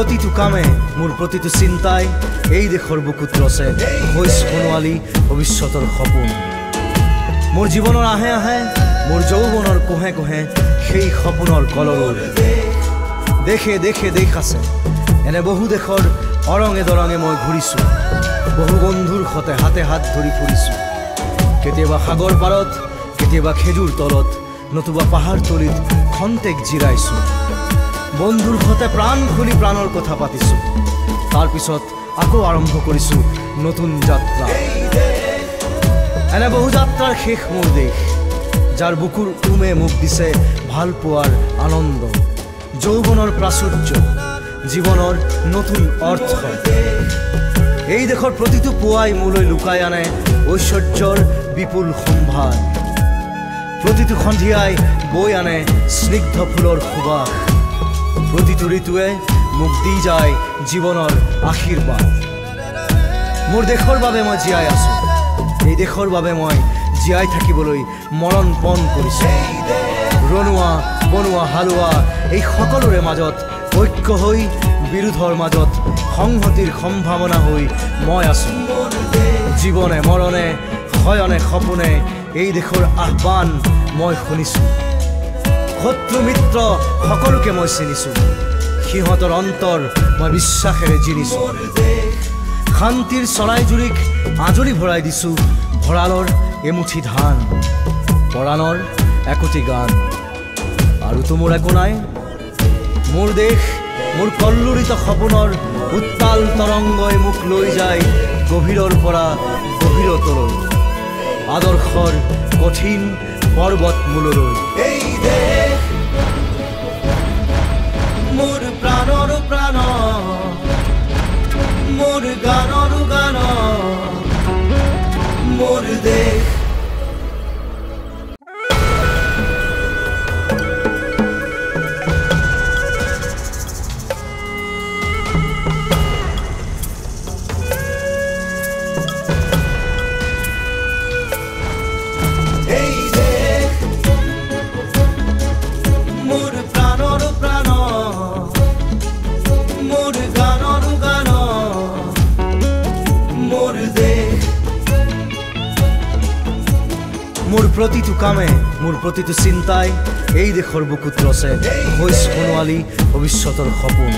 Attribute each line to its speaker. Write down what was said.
Speaker 1: প্ৰতিটো কামে মোৰ প্ৰতিটো চিন্তাই এই দেশৰ বুকুত ৰচে হৈ সোণোৱালী ভৱিষ্যতৰ সপোন। মোৰ জীৱনৰ আহে আহে মোৰ যৌৱনৰ কোহে কোহে সেই সপোনৰ কলৰৱ। দেশে দেশে দেশ আছে, এনে বহু দেশৰ অৰঙে দৰঙে মই ঘূৰিছোঁ। বহু বন্ধুৰ সতে হাতে হাত ধৰি ফুৰিছোঁ। কেতিয়াবা সাগৰ পাৰত, কেতিয়াবা খেজুৰ তলত, নতুবা পাহাৰ তলিত খন্তেক জিৰাইছোঁ। বন্ধুৰ সতে প্ৰাণ খুলি প্ৰাণৰ কথা পাতিছোঁ। তাৰপিছত আকৌ আৰম্ভ কৰিছোঁ নতুন যাত্ৰা। এনে বহু যাত্ৰাৰ শেষ মোৰ দেশ, যাৰ বুকুৰ উমে মোক দিছে ভাল পোৱাৰ আনন্দ, যৌৱনৰ প্ৰাচুৰ্য, জীৱনৰ নতুন অৰ্থ। এই দেশৰ প্ৰতিটো পুৱাই মোলৈ লুকাই আনে ঐশ্বৰ্যৰ বিপুল সম্ভাৰ। প্ৰতিটো সন্ধিয়াই বৈ আনে স্নিগ্ধ ফুলৰ সুবাস। প্ৰতিটো ঋতুৱে মোক দি যায় জীৱনৰ আশীৰ্বাদ। মোৰ দেশৰ বাবে মই জীয়াই আছোঁ, এই দেশৰ বাবে মই জীয়াই থাকিবলৈ মৰণ পণ কৰিছোঁ। ৰণুৱা বনোৱা হালোৱা এই সকলোৰে মাজত ঐক্য হৈ, বিৰোধৰ মাজত সংহতিৰ সম্ভাৱনা হৈ মই আছোঁ। জীৱনে মৰণে শয়নে সপোনে এই দেশৰ আহ্বান মই শুনিছোঁ। শত্ৰু মিত্ৰ সকলোকে মই চিনিছোঁ, সিহঁতৰ অন্তৰ মই বিশ্বাসেৰে জিনিছোঁ। শান্তিৰ চৰাইজুৰিক আজৰি ভৰাই দিছোঁ ভঁৰালৰ এমুঠি ধান, পৰাণৰ একোটি গান। আৰুতো মোৰ একো নাই, মোৰ দেশ মোৰ কল্লোলিত সপোনৰ উত্তাল তৰংগই মোক লৈ যায় গভীৰৰ পৰা গভীৰতলৈ, আদৰ্শৰ কঠিন পৰ্বত মূললৈ। এই দেশ মোৰ প্ৰাণৰ প্ৰাণ, মোৰ গানৰ গান, মোৰ দেশ। মোৰ প্ৰতিটো কামে মোৰ প্ৰতিটো চিন্তাই এই দেশৰ বুকুত ৰচে হৈ সোণোৱালী ভৱিষ্যতৰ সপোন।